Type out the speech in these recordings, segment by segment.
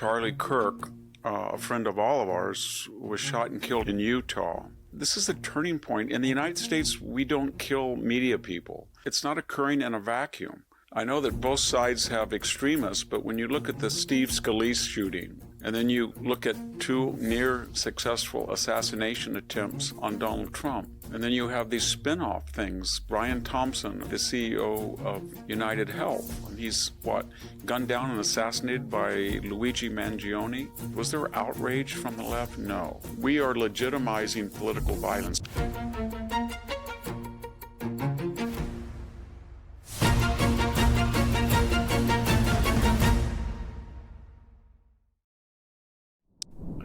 Charlie Kirk, a friend of all of ours, was shot and killed in Utah. This is a turning point. In the United States, we don't kill media people. It's not occurring in a vacuum. I know that both sides have extremists, but when you look at the Steve Scalise shooting, and then you look at two near successful assassination attempts on Donald Trump, and then you have these spin-off things. Brian Thompson, the CEO of United Health, he's gunned down and assassinated by Luigi Mangione. Was there outrage from the left? No. We are legitimizing political violence.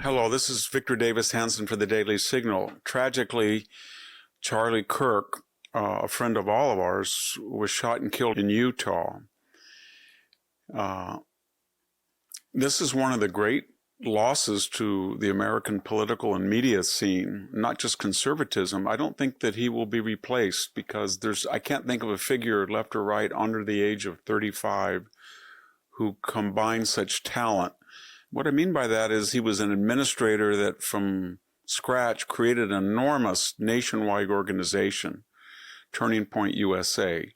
Hello, this is Victor Davis Hanson for the Daily Signal. Tragically, Charlie Kirk, a friend of all of ours, was shot and killed in Utah. This is one of the great losses to the American political and media scene, not just conservatism. I don't think that he will be replaced because I can't think of a figure, left or right, under the age of 35 who combines such talent. What I mean by that is he was an administrator that from scratch created an enormous nationwide organization, Turning Point USA.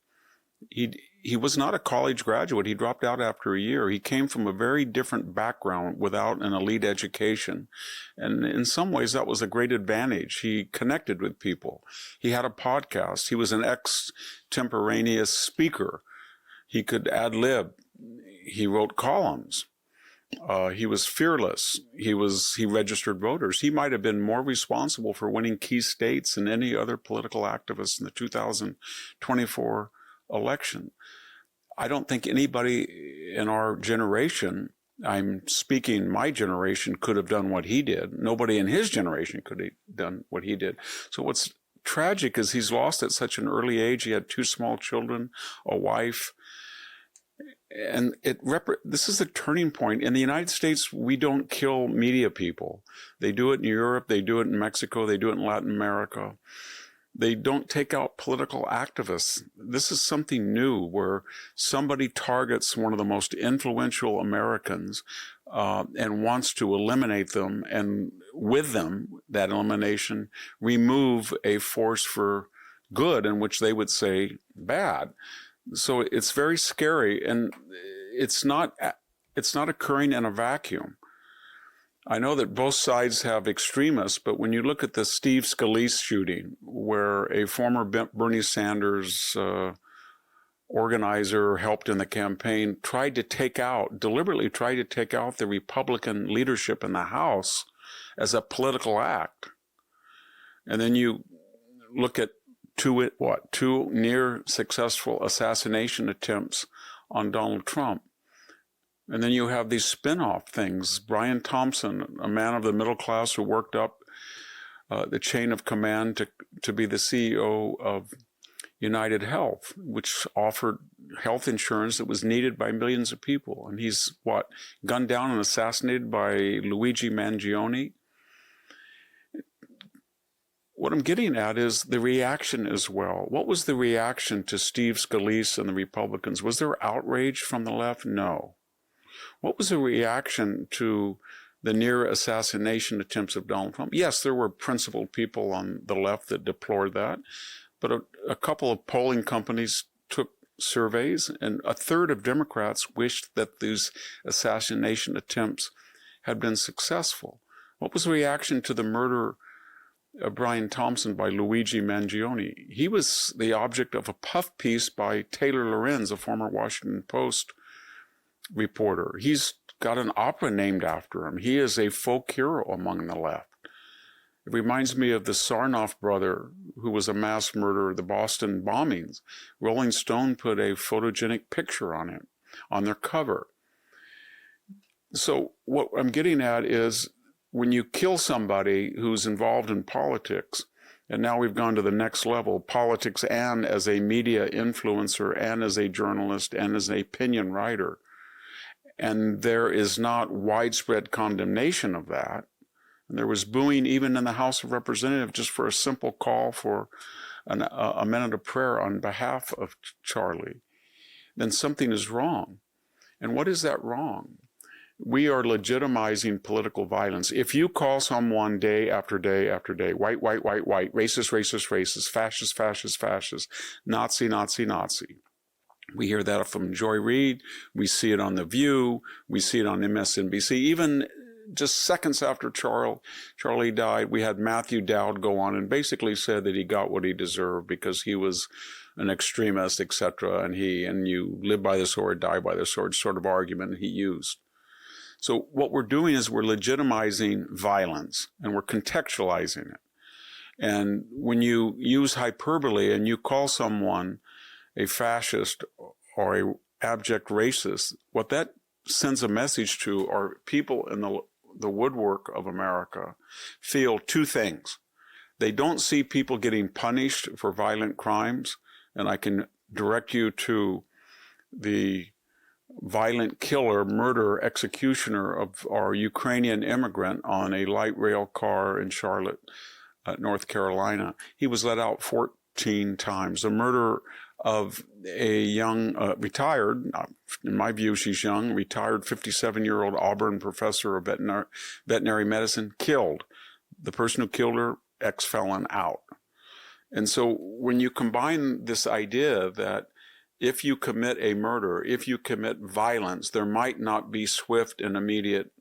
He was not a college graduate. He dropped out after a year. He came from a very different background without an elite education. And in some ways, that was a great advantage. He connected with people. He had a podcast. He was an extemporaneous speaker. He could ad-lib. He wrote columns. He was fearless. He registered voters. He might have been more responsible for winning key states than any other political activist in the 2024 election. I don't think anybody in our generation, I'm speaking my generation, could have done what he did. Nobody in his generation could have done what he did. So what's tragic is he's lost at such an early age. He had two small children, a wife. And this is a turning point. In the United States, we don't kill media people. They do it in Europe, they do it in Mexico, they do it in Latin America. They don't take out political activists. This is something new where somebody targets one of the most influential Americans and wants to eliminate them, and with them, that elimination, remove a force for good in which they would say bad. So it's very scary, and it's not occurring in a vacuum. I know that both sides have extremists, but when you look at the Steve Scalise shooting, where a former Bernie Sanders organizer helped in the campaign, deliberately tried to take out the Republican leadership in the House as a political act. And then you look at two near successful assassination attempts on Donald Trump. And then you have these spin-off things. Brian Thompson, a man of the middle class who worked up the chain of command to be the CEO of United Health, which offered health insurance that was needed by millions of people. And he's gunned down and assassinated by Luigi Mangione. What I'm getting at is the reaction as well. What was the reaction to Steve Scalise and the Republicans? Was there outrage from the left? No. What was the reaction to the near assassination attempts of Donald Trump? Yes, there were principled people on the left that deplored that, but a couple of polling companies took surveys, and a third of Democrats wished that these assassination attempts had been successful. What was the reaction to the murder of Brian Thompson by Luigi Mangione? He was the object of a puff piece by Taylor Lorenz, a former Washington Post reporter. He's got an opera named after him. He is a folk hero among the left. It reminds me of the Sarnoff brother, who was a mass murderer, the Boston bombings. Rolling Stone put a photogenic picture on him, on their cover. So what I'm getting at is, when you kill somebody who's involved in politics, and now we've gone to the next level, politics and as a media influencer and as a journalist and as an opinion writer, and there is not widespread condemnation of that, and there was booing even in the House of Representatives just for a simple call for a minute of prayer on behalf of Charlie, then something is wrong. And what is that wrong? We are legitimizing political violence. If you call someone day after day after day, white, white, white, white, racist, racist, racist, fascist, fascist, fascist, Nazi, Nazi, Nazi. We hear that from Joy Reid. We see it on The View. We see it on MSNBC. Even just seconds after Charlie died, we had Matthew Dowd go on and basically said that he got what he deserved because he was an extremist, etc. And you live by the sword, die by the sword sort of argument he used. So what we're doing is we're legitimizing violence and we're contextualizing it. And when you use hyperbole and you call someone a fascist or a abject racist, what that sends a message to are people in the woodwork of America feel two things. They don't see people getting punished for violent crimes, and I can direct you to the violent killer, murderer, executioner of our Ukrainian immigrant on a light rail car in Charlotte, North Carolina. He was let out 14 times. The murder of a young, retired, in my view she's young, retired 57-year-old Auburn professor of veterinary medicine, killed. The person who killed her, ex-felon, out. And so when you combine this idea that if you commit a murder, if you commit violence, there might not be swift and immediate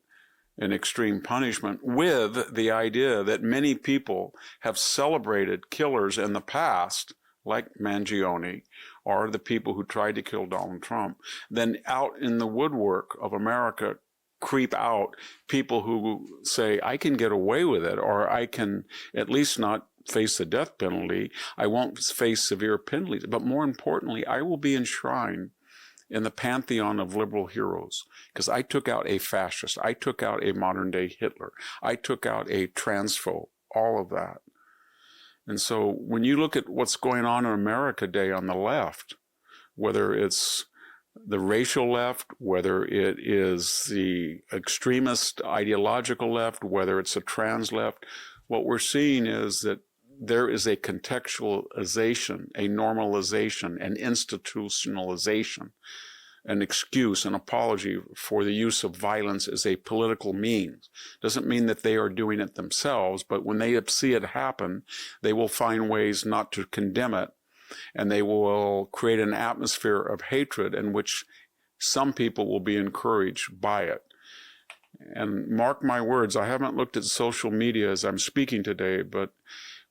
and extreme punishment, with the idea that many people have celebrated killers in the past, like Mangione, or the people who tried to kill Donald Trump, then out in the woodwork of America creep out people who say, I can get away with it, or I can at least not face the death penalty. I won't face severe penalties. But more importantly, I will be enshrined in the pantheon of liberal heroes because I took out a fascist. I took out a modern day Hitler. I took out a transphobe, all of that. And so when you look at what's going on in America today on the left, whether it's the racial left, whether it is the extremist ideological left, whether it's a trans left, what we're seeing is that there is a contextualization, a normalization, an institutionalization, an excuse, an apology for the use of violence as a political means. Doesn't mean that they are doing it themselves, but when they see it happen, they will find ways not to condemn it, and they will create an atmosphere of hatred in which some people will be encouraged by it. And mark my words, I haven't looked at social media as I'm speaking today, but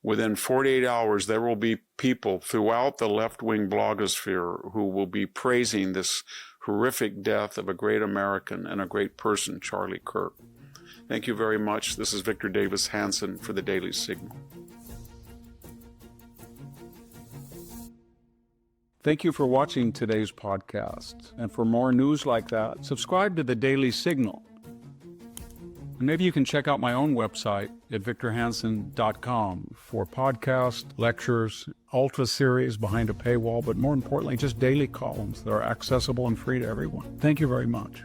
within 48 hours, there will be people throughout the left-wing blogosphere who will be praising this horrific death of a great American and a great person, Charlie Kirk. Thank you very much. This is Victor Davis Hanson for the Daily Signal. Thank you for watching today's podcast. And for more news like that, subscribe to the Daily Signal. And maybe you can check out my own website at victorhanson.com for podcasts, lectures, ultra series behind a paywall, but more importantly, just daily columns that are accessible and free to everyone. Thank you very much.